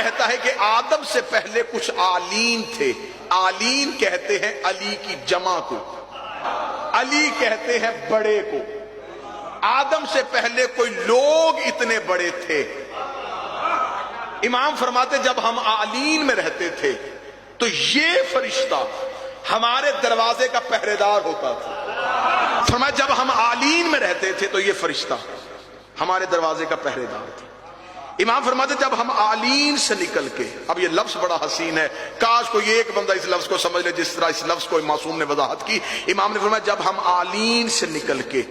کہتا ہے کہ آدم سے پہلے کچھ آلین تھے. آلین کہتے ہیں علی کی جمع کو, علی کہتے ہیں بڑے کو. آدم سے پہلے کوئی لوگ اتنے بڑے تھے. امام فرماتے جب ہم آلین میں رہتے تھے تو یہ فرشتہ ہمارے دروازے کا پہرے دار ہوتا تھا. فرمایا جب ہم آلین میں رہتے تھے تو یہ فرشتہ ہمارے دروازے کا پہرے دار تھا. امام فرماتے جب ہم آلین سے نکل کے, اب یہ لفظ بڑا حسین ہے, کاش کوئی ایک بندہ اس لفظ کو سمجھ لے جس طرح اس لفظ کو معصوم نے وضاحت کی. امام نے فرمایا جب ہم آلین سے نکل کے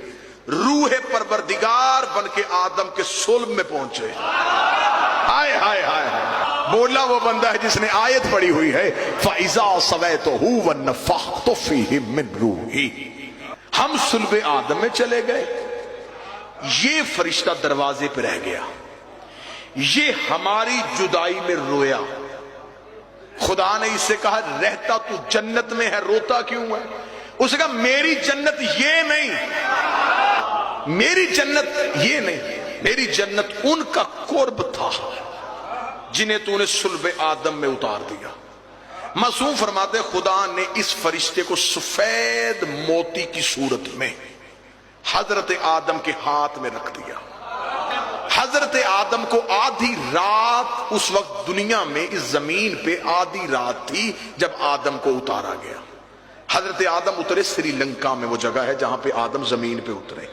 روح پروردگار بن کے آدم کے صلب میں پہنچے. ہائے ہائے ہائے ہائے, بولا وہ بندہ ہے جس نے آیت پڑھی ہوئی ہے فَإِذَا سَوَيْتُهُ وَنَفَخْتُ فِيهِ مِنْ رُوحِي. ہم صلب آدم میں چلے گئے, یہ فرشتہ دروازے پہ رہ گیا, یہ ہماری جدائی میں رویا. خدا نے اس سے کہا رہتا تو جنت میں ہے, روتا کیوں ہے؟ اس نے کہا میری جنت یہ نہیں, میری جنت یہ نہیں, میری جنت ان کا قرب تھا جنہیں تو نے صلب آدم میں اتار دیا. معصوم فرماتے خدا نے اس فرشتے کو سفید موتی کی صورت میں حضرت آدم کے ہاتھ میں رکھ دیا. حضرت آدم کو آدھی رات, اس وقت دنیا میں اس زمین پہ آدھی رات تھی جب آدم کو اتارا گیا. حضرت آدم اترے سری لنکا میں, وہ جگہ ہے جہاں پہ آدم زمین پہ اترے.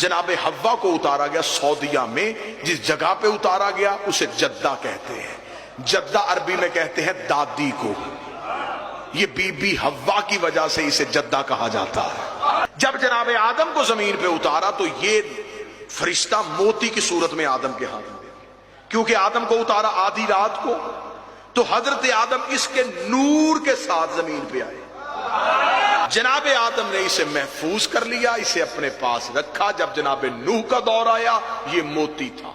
جناب حوا کو اتارا گیا سعودیہ میں, جس جگہ پہ اتارا گیا اسے جدہ کہتے ہیں. جدہ عربی میں کہتے ہیں دادی کو. یہ بی بی حوا کی وجہ سے اسے جدہ کہا جاتا ہے. جب جناب آدم کو زمین پہ اتارا تو یہ فرشتہ موتی کی صورت میں آدم کے ہاتھ میں, کیونکہ آدم کو اتارا آدھی رات کو, تو حضرت آدم اس کے نور کے ساتھ زمین پہ آئے. جناب آدم نے اسے محفوظ کر لیا, اسے اپنے پاس رکھا. جب جناب نوح کا دور آیا یہ موتی تھا.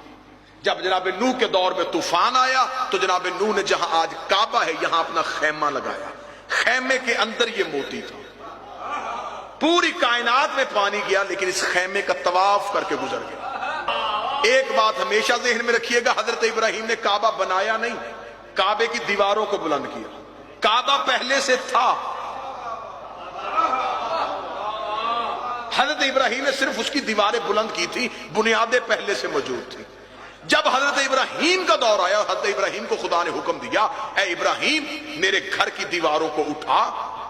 جب جناب نوح کے دور میں طوفان آیا تو جناب نوح نے جہاں آج کعبہ ہے یہاں اپنا خیمہ لگایا, خیمے کے اندر یہ موتی تھا. پوری کائنات میں پانی گیا لیکن اس خیمے کا طواف کر کے گزر گیا. ایک بات ہمیشہ ذہن میں رکھیے گا, حضرت ابراہیم نے کعبہ بنایا نہیں, کعبے کی دیواروں کو بلند کیا. کعبہ پہلے سے تھا, حضرت ابراہیم نے صرف اس کی دیواریں بلند کی تھی, بنیادیں پہلے سے موجود تھی. جب حضرت ابراہیم کا دور آیا, حضرت ابراہیم کو خدا نے حکم دیا اے ابراہیم میرے گھر کی دیواروں کو اٹھا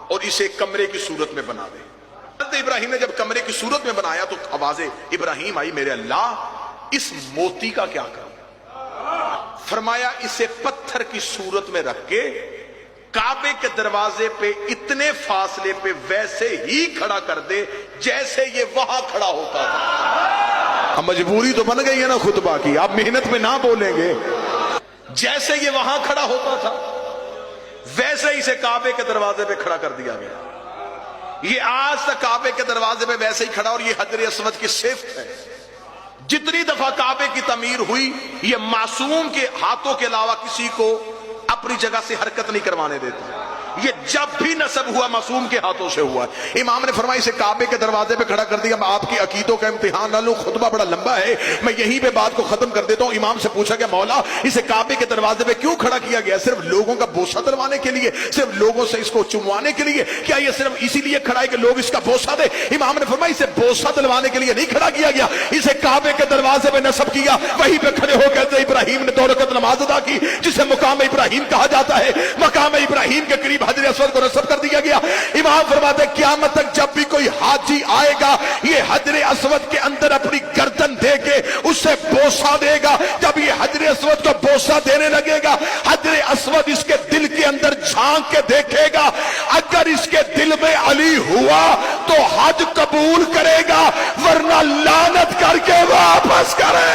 اور اسے کمرے کی صورت میں بنا دے. حضرت ابراہیم نے جب کمرے کی صورت میں بنایا تو آواز ابراہیم آئی میرے اللہ اس موتی کا کیا کروں؟ فرمایا اسے پتھر کی صورت میں رکھ کے کعبے کے دروازے پہ اتنے فاصلے پہ ویسے ہی کھڑا کر دے جیسے یہ وہاں کھڑا ہوتا تھا. مجبوری تو بن گئی ہے نا خطبہ کی, آپ محنت میں نہ بولیں گے. جیسے یہ وہاں کھڑا ہوتا تھا ویسے ہی اسے کعبے کے دروازے پہ کھڑا کر دیا گیا. یہ آج تک کعبے کے دروازے پہ ویسے ہی کھڑا, اور یہ حجر اسود کی صفت ہے. جتنی دفعہ کعبے کی تعمیر ہوئی یہ معصوم کے ہاتھوں کے علاوہ کسی کو اپنی جگہ سے حرکت نہیں کروانے دیتا. یہ جب بھی نصب ہوا معصوم کے ہاتھوں سے ہوا. امام نے فرمایا اسے کعبے کے دروازے پہ کھڑا کر دیا. میں آپ کی عقیدوں کا امتحان نہ لوں, خطبہ بڑا لمبا ہے, میں یہیں پہ بات کو ختم کر دیتا ہوں. امام سے پوچھا کہ مولا اسے کعبے کے دروازے پہ کیوں کھڑا کیا گیا؟ صرف لوگوں کا بوسہ دلوانے کے لیے, صرف لوگوں سے اس کو چموانے کے لیے, کیا یہ صرف اسی لیے کھڑا ہے کہ لوگ اس کا بوسہ دے؟ امام نے فرمایا اسے بوسہ دلوانے کے لیے نہیں کھڑا کیا گیا, اسے کعبے کے دروازے پہ نصب کیا. وہیں پہ کھڑے ہو کر ابراہیم نے 2 رکعت نماز ادا کی جسے مقام ابراہیم کہا جاتا ہے. مقام ابراہیم کے قریب حجر اسود کو نصب کر دیا گیا. امام فرماتے ہیں قیامت تک جب بھی کوئی حاجی آئے گا یہ حجر اسود کے اندر اپنی گردن دے کے اسے بوسہ دے گا. جب یہ حجر اسود کو بوسہ دینے لگے گا حجر اسود اس کے دل کے اندر جھانک کے دیکھے گا. اگر اس کے دل میں علی ہوا تو حج قبول کرے گا, ورنہ لعنت کر کے واپس کرے.